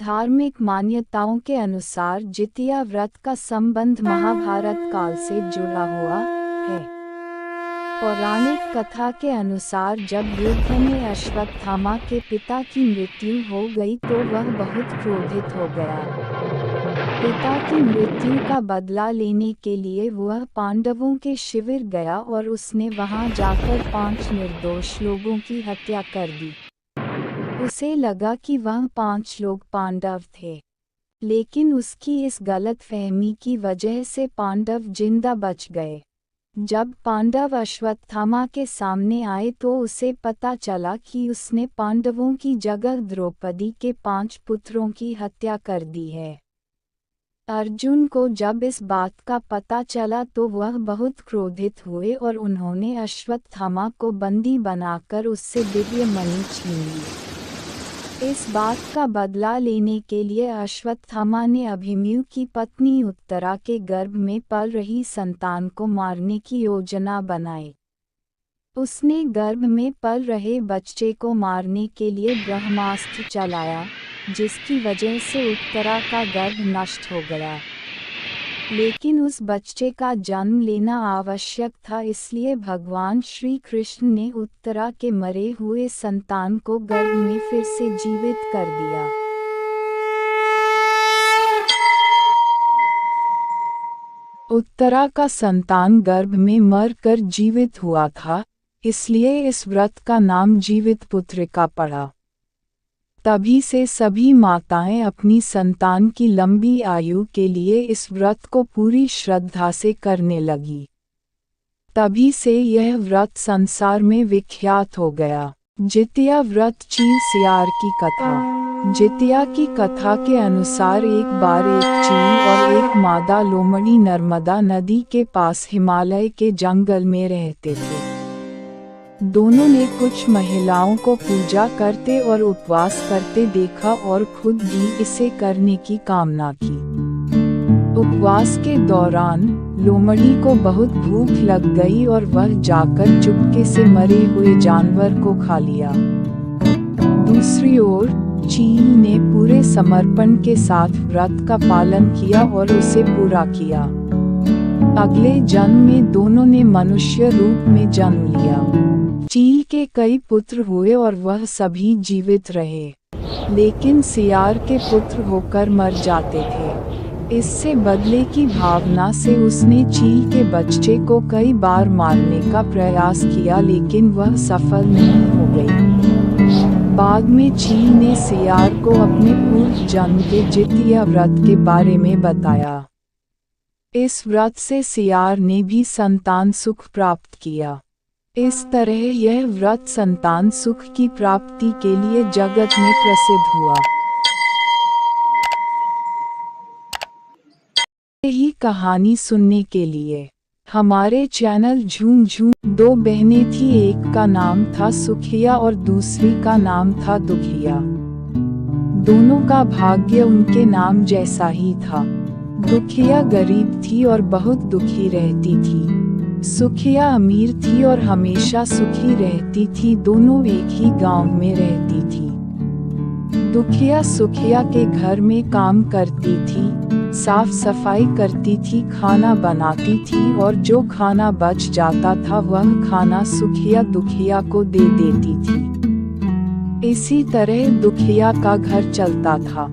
धार्मिक मान्यताओं के अनुसार जितिया व्रत का संबंध महाभारत काल से जुड़ा हुआ है। पौराणिक कथा के अनुसार जब युद्ध में अश्वत्थामा के पिता की मृत्यु हो गई तो वह बहुत क्रोधित हो गया। पिता की मृत्यु का बदला लेने के लिए वह पांडवों के शिविर गया और उसने वहां जाकर 5 निर्दोष लोगों की हत्या कर दी। उसे लगा कि वह 5 लोग पांडव थे, लेकिन उसकी इस गलतफहमी की वजह से पांडव जिंदा बच गए। जब पांडव अश्वत्थामा के सामने आए तो उसे पता चला कि उसने पांडवों की जगह द्रौपदी के 5 पुत्रों की हत्या कर दी है। अर्जुन को जब इस बात का पता चला तो वह बहुत क्रोधित हुए और उन्होंने अश्वत्थामा को बंदी बनाकर उससे दिव्य मणि छीन ली। इस बात का बदला लेने के लिए अश्वत्थामा ने अभिमन्यु की पत्नी उत्तरा के गर्भ में पल रही संतान को मारने की योजना बनाई। उसने गर्भ में पल रहे बच्चे को मारने के लिए ब्रह्मास्त्र चलाया, जिसकी वजह से उत्तरा का गर्भ नष्ट हो गया। लेकिन उस बच्चे का जन्म लेना आवश्यक था, इसलिए भगवान श्री कृष्ण ने उत्तरा के मरे हुए संतान को गर्भ में फिर से जीवित कर दिया। उत्तरा का संतान गर्भ में मर कर जीवित हुआ था, इसलिए इस व्रत का नाम जीवित पुत्रिका पड़ा। तभी से सभी माताएं अपनी संतान की लंबी आयु के लिए इस व्रत को पूरी श्रद्धा से करने लगी। तभी से यह व्रत संसार में विख्यात हो गया। जितिया व्रत चील सियार की कथा। जितिया की कथा के अनुसार एक बार एक चील और एक मादा लोमड़ी नर्मदा नदी के पास हिमालय के जंगल में रहते थे। दोनों ने कुछ महिलाओं को पूजा करते और उपवास करते देखा और खुद भी इसे करने की कामना की। उपवास के दौरान लोमड़ी को बहुत भूख लग गई और वह जाकर चुपके से मरे हुए जानवर को खा लिया। दूसरी ओर चील ने पूरे समर्पण के साथ व्रत का पालन किया और उसे पूरा किया। अगले जन्म में दोनों ने मनुष्य रूप में जन्म लिया। चील के कई पुत्र हुए और वह सभी जीवित रहे, लेकिन सियार के पुत्र होकर मर जाते थे। इससे बदले की भावना से उसने चील के बच्चे को कई बार मारने का प्रयास किया, लेकिन वह सफल नहीं हो गई। बाद में चील ने सियार को अपने पूर्व जन्म के जितिया व्रत के बारे में बताया। इस व्रत से सियार ने भी संतान सुख प्राप्त किया। इस तरह यह व्रत संतान सुख की प्राप्ति के लिए जगत में प्रसिद्ध हुआ। यही कहानी सुनने के लिए हमारे चैनल झूम झूम। 2 बहनें थी, एक का नाम था सुखिया और दूसरी का नाम था दुखिया। दोनों का भाग्य उनके नाम जैसा ही था। दुखिया गरीब थी और बहुत दुखी रहती थी। सुखिया अमीर थी और हमेशा सुखी रहती थी। दोनों एक ही गांव में रहती थी। दुखिया सुखिया के घर में काम करती थी, साफ सफाई करती थी, खाना बनाती थी और जो खाना बच जाता था वह खाना सुखिया दुखिया को दे देती थी। इसी तरह दुखिया का घर चलता था।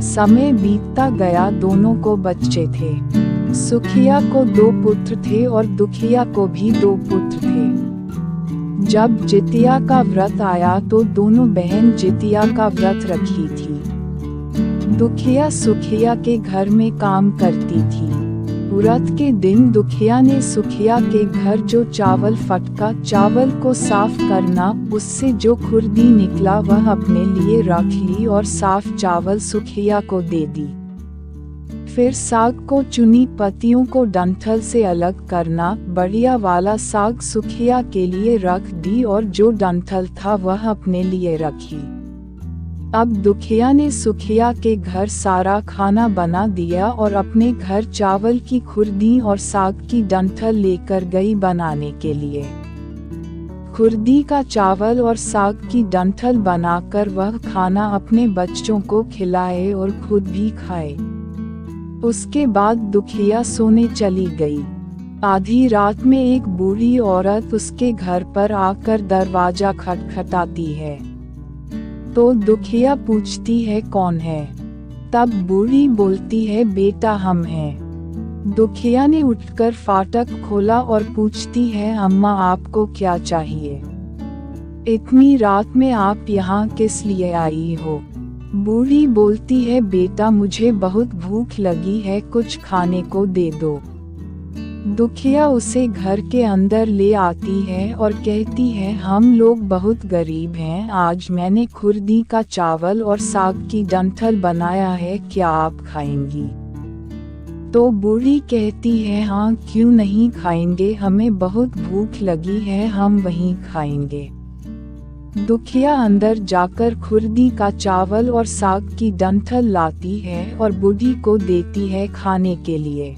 समय बीतता गया, दोनों को बच्चे थे। सुखिया को 2 पुत्र थे और दुखिया को भी 2 पुत्र थे। जब जितिया का व्रत आया तो दोनों बहन जितिया का व्रत रखी थी। दुखिया सुखिया के घर में काम करती थी। व्रत के दिन दुखिया ने सुखिया के घर जो चावल फटका, चावल को साफ करना, उससे जो खुरदी निकला वह अपने लिए रख ली और साफ चावल सुखिया को दे दी। फिर साग को चुनी पत्तियों को डंठल से अलग करना, बढ़िया वाला साग सुखिया के लिए रख दी और जो डंठल था वह अपने लिए रखी। अब दुखिया ने सुखिया के घर सारा खाना बना दिया और अपने घर चावल की खुरदी और साग की डंठल लेकर गई बनाने के लिए। खुर्दी का चावल और साग की डंठल बनाकर वह खाना अपने बच्चों को खिलाए और खुद भी खाए। उसके बाद दुखिया सोने चली गई। आधी रात में एक बूढ़ी औरत उसके घर पर आकर दरवाजा खटखटाती है। तो दुखिया पूछती है कौन है। तब बूढ़ी बोलती है बेटा हम हैं। दुखिया ने उठकर फाटक खोला और पूछती है अम्मा आपको क्या चाहिए? इतनी रात में आप यहाँ किस लिए आई हो? बूढ़ी बोलती है बेटा मुझे बहुत भूख लगी है, कुछ खाने को दे दो। दुखिया उसे घर के अंदर ले आती है और कहती है हम लोग बहुत गरीब हैं, आज मैंने खुर्दी का चावल और साग की डंठल बनाया है, क्या आप खाएंगी? तो बूढ़ी कहती है हाँ क्यों नहीं खाएंगे, हमें बहुत भूख लगी है, हम वहीं खाएंगे। दुखिया अंदर जाकर खुर्दी का चावल और साग की डंठल लाती है और बूढ़ी को देती है खाने के लिए।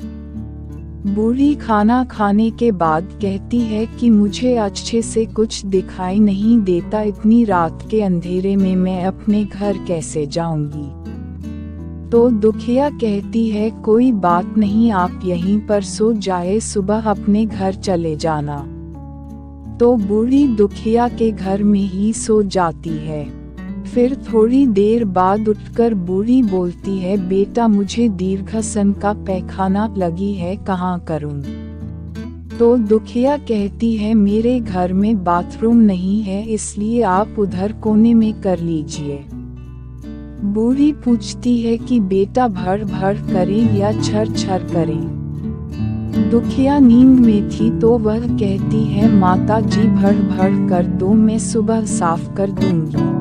बूढ़ी खाना खाने के बाद कहती है कि मुझे अच्छे से कुछ दिखाई नहीं देता, इतनी रात के अंधेरे में मैं अपने घर कैसे जाऊंगी? तो दुखिया कहती है कोई बात नहीं, आप यहीं पर सो जाए, सुबह अपने घर चले जाना। तो बूढ़ी दुखिया के घर में ही सो जाती है। फिर थोड़ी देर बाद उठकर बूढ़ी बोलती है बेटा मुझे दीर्घसन का पैखाना लगी है, कहाँ करूं? तो दुखिया कहती है मेरे घर में बाथरूम नहीं है, इसलिए आप उधर कोने में कर लीजिए। बूढ़ी पूछती है कि बेटा भड़ भड़ करें या छर छर करें? दुखिया नींद में थी तो वह कहती है माता जी भड़ भड़ कर दो, मैं सुबह साफ कर दूंगी।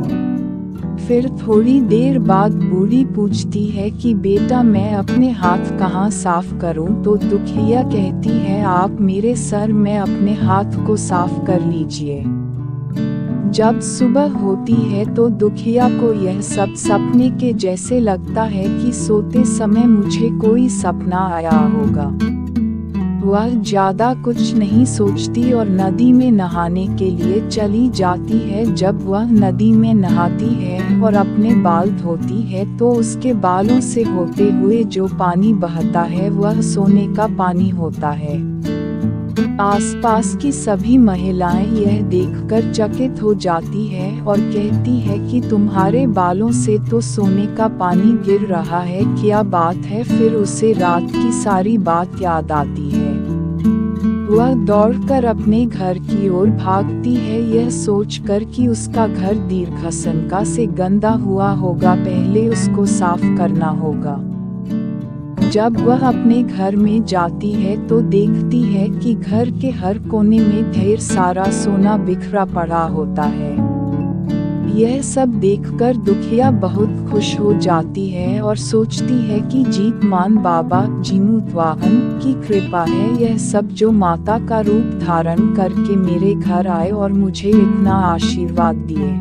फिर थोड़ी देर बाद बूढ़ी पूछती है कि बेटा मैं अपने हाथ कहाँ साफ करूं? तो दुखिया कहती है आप मेरे सर में अपने हाथ को साफ कर लीजिए। जब सुबह होती है तो दुखिया को यह सब सपने के जैसे लगता है कि सोते समय मुझे कोई सपना आया होगा। वह ज्यादा कुछ नहीं सोचती और नदी में नहाने के लिए चली जाती है। जब वह नदी में नहाती है और अपने बाल धोती है तो उसके बालों से होते हुए जो पानी बहता है वह सोने का पानी होता है। आसपास की सभी महिलाएं यह देखकर चकित हो जाती है और कहती है कि तुम्हारे बालों से तो सोने का पानी गिर रहा है, क्या बात है? फिर उसे रात की सारी बात याद आती है। वह दौड़कर अपने घर की ओर भागती है, यह सोचकर कि उसका घर दीर्घसंका से गंदा हुआ होगा, पहले उसको साफ करना होगा। जब वह अपने घर में जाती है तो देखती है कि घर के हर कोने में ढेर सारा सोना बिखरा पड़ा होता है। यह सब देखकर दुखिया बहुत खुश हो जाती है और सोचती है कि जीतमान बाबा जीमूतवाहन की कृपा है, यह सब जो माता का रूप धारण करके मेरे घर आए और मुझे इतना आशीर्वाद दिए।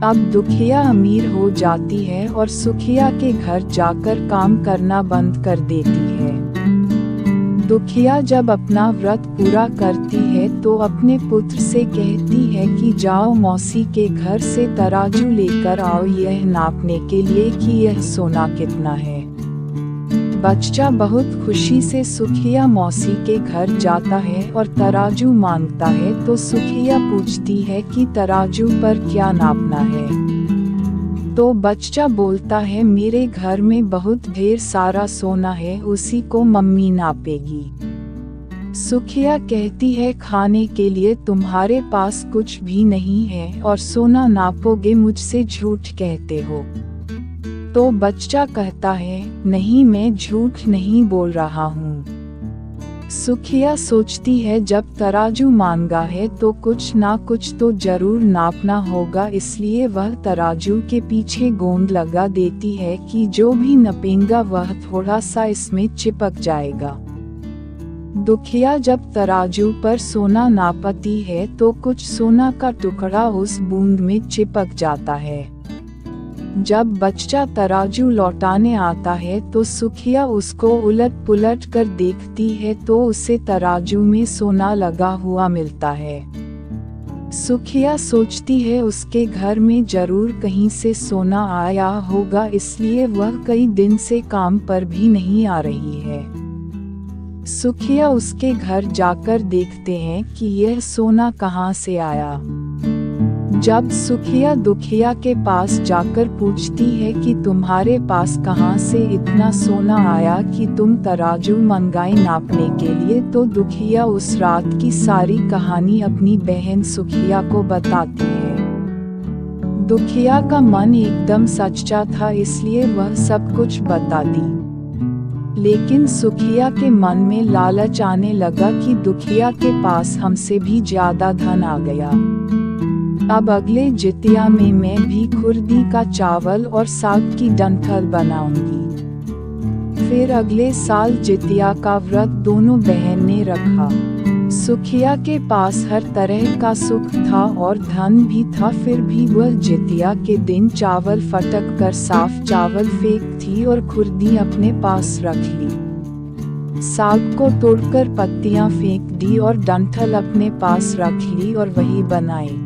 अब दुखिया अमीर हो जाती है और सुखिया के घर जाकर काम करना बंद कर देती है। दुखिया जब अपना व्रत पूरा करती है तो अपने पुत्र से कहती है कि जाओ मौसी के घर से तराजू लेकर आओ, यह नापने के लिए कि यह सोना कितना है। बच्चा बहुत खुशी से सुखिया मौसी के घर जाता है और तराजू मांगता है तो सुखिया पूछती है कि तराजू पर क्या नापना है। तो बच्चा बोलता है मेरे घर में बहुत ढेर सारा सोना है, उसी को मम्मी नापेगी। सुखिया कहती है खाने के लिए तुम्हारे पास कुछ भी नहीं है और सोना नापोगे, मुझसे झूठ कहते हो। तो बच्चा कहता है नहीं मैं झूठ नहीं बोल रहा हूँ। सुखिया सोचती है जब तराजू मांगा है तो कुछ ना कुछ तो जरूर नापना होगा, इसलिए वह तराजू के पीछे गोंद लगा देती है कि जो भी नपेगा वह थोड़ा सा इसमें चिपक जाएगा। दुखिया जब तराजू पर सोना नापती है तो कुछ सोना का टुकड़ा उस बूंद में चिपक जाता है। जब बच्चा तराजू लौटाने आता है तो सुखिया उसको उलट पुलट कर देखती है तो उसे तराजू में सोना लगा हुआ मिलता है। सुखिया सोचती है उसके घर में जरूर कहीं से सोना आया होगा, इसलिए वह कई दिन से काम पर भी नहीं आ रही है। सुखिया उसके घर जाकर देखते हैं कि यह सोना कहाँ से आया। जब सुखिया दुखिया के पास जाकर पूछती है कि तुम्हारे पास कहाँ से इतना सोना आया कि तुम तराजू मंगाई नापने के लिए, तो दुखिया उस रात की सारी कहानी अपनी बहन सुखिया को बताती है। दुखिया का मन एकदम सच्चा था, इसलिए वह सब कुछ बता दी। लेकिन सुखिया के मन में लालच आने लगा कि दुखिया के पास हमसे भी ज्यादा धन आ गया। अब अगले जितिया में मैं भी खुरदी का चावल और साग की डंठल बनाऊंगी। फिर अगले साल जितिया का व्रत दोनों बहन ने रखा। सुखिया के पास हर तरह का सुख था और धन भी था, फिर भी वह जितिया के दिन चावल फटक कर साफ चावल फेंकती और खुरदी अपने पास रख ली। साग को तोड़कर पत्तियां फेंक दी और डंठल अपने पास रख ली और वही बनाई।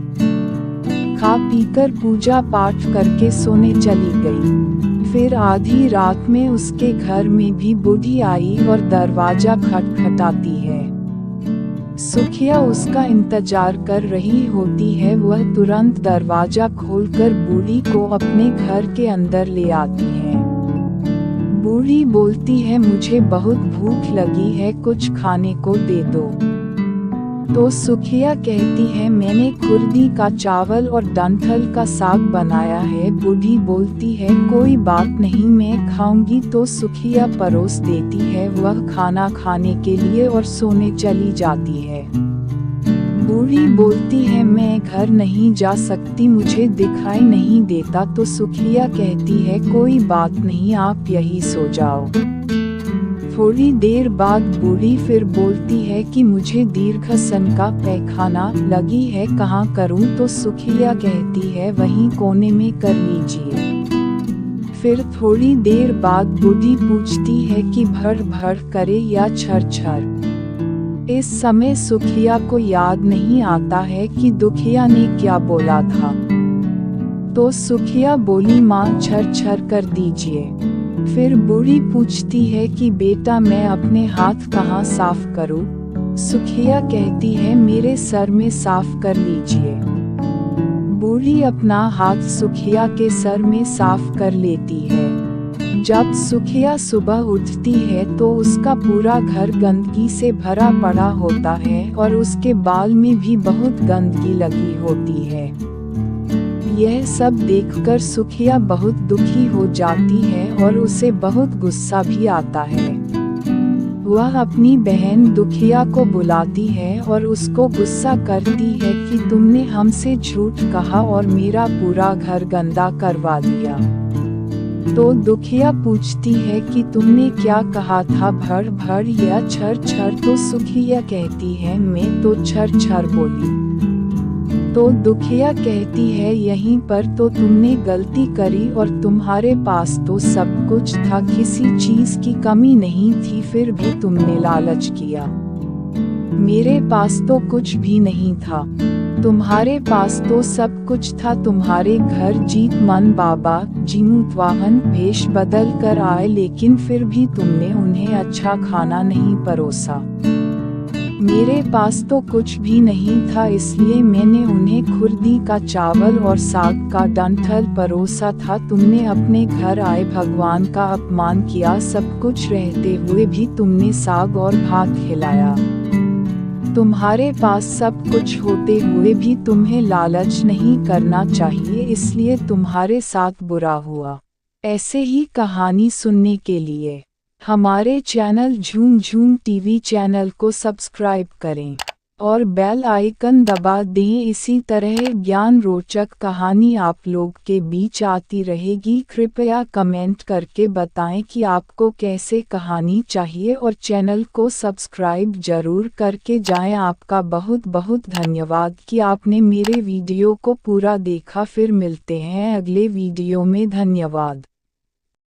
खा पीकर पूजा पाठ करके सोने चली गई। फिर आधी रात में उसके घर में भी बूढ़ी आई और दरवाजा खटखटाती है। सुखिया उसका इंतजार कर रही होती है। वह तुरंत दरवाजा खोलकर बूढ़ी को अपने घर के अंदर ले आती है। बूढ़ी बोलती है, मुझे बहुत भूख लगी है, कुछ खाने को दे दो। तो सुखिया कहती है, मैंने खुरदी का चावल और डंठल का साग बनाया है। बूढ़ी बोलती है, कोई बात नहीं, मैं खाऊंगी। तो सुखिया परोस देती है। वह खाना खाने के लिए और सोने चली जाती है। बूढ़ी बोलती है, मैं घर नहीं जा सकती, मुझे दिखाई नहीं देता। तो सुखिया कहती है, कोई बात नहीं, आप यही सो जाओ। थोड़ी देर बाद बूढ़ी फिर बोलती है कि मुझे दीर्घसन का पैखाना लगी है, कहाँ करूँ? तो सुखिया कहती है, वहीं कोने में कर लीजिए। फिर थोड़ी देर बाद बूढ़ी पूछती है कि भर भर करे या छर छर। इस समय सुखिया को याद नहीं आता है कि दुखिया ने क्या बोला था। तो सुखिया बोली, माँ छर छर कर दीजिए। फिर बूढ़ी पूछती है कि बेटा, मैं अपने हाथ कहाँ साफ करूँ? सुखिया कहती है, मेरे सर में साफ कर लीजिए। बूढ़ी अपना हाथ सुखिया के सर में साफ कर लेती है। जब सुखिया सुबह उठती है तो उसका पूरा घर गंदगी से भरा पड़ा होता है और उसके बाल में भी बहुत गंदगी लगी होती है। यह सब देखकर सुखिया बहुत दुखी हो जाती है और उसे बहुत गुस्सा भी आता है। वह अपनी बहन दुखिया को बुलाती है और उसको गुस्सा करती है कि तुमने हमसे झूठ कहा और मेरा पूरा घर गंदा करवा दिया। तो दुखिया पूछती है कि तुमने क्या कहा था, भर भर या छर छर? तो सुखिया कहती है, मैं तो छर छर बोली। तो दुखिया कहती है, यहीं पर तो तुमने गलती करी और तुम्हारे पास तो सब कुछ था, किसी चीज की कमी नहीं थी, फिर भी तुमने लालच किया। मेरे पास तो कुछ भी नहीं था, तुम्हारे पास तो सब कुछ था। तुम्हारे घर जीत मन बाबा जीमूत वाहन भेष बदल कर आए, लेकिन फिर भी तुमने उन्हें अच्छा खाना नहीं परोसा। मेरे पास तो कुछ भी नहीं था, इसलिए मैंने उन्हें खुरदी का चावल और साग का डंठल परोसा था। तुमने अपने घर आए भगवान का अपमान किया, सब कुछ रहते हुए भी तुमने साग और भात खिलाया। तुम्हारे पास सब कुछ होते हुए भी तुम्हें लालच नहीं करना चाहिए, इसलिए तुम्हारे साथ बुरा हुआ। ऐसे ही कहानी सुनने के लिए हमारे चैनल झूम झूम टीवी चैनल को सब्सक्राइब करें और बेल आइकन दबा दें। इसी तरह ज्ञान रोचक कहानी आप लोग के बीच आती रहेगी। कृपया कमेंट करके बताएं कि आपको कैसे कहानी चाहिए और चैनल को सब्सक्राइब जरूर करके जाएं। आपका बहुत बहुत धन्यवाद कि आपने मेरे वीडियो को पूरा देखा। फिर मिलते हैं अगले वीडियो में। धन्यवाद।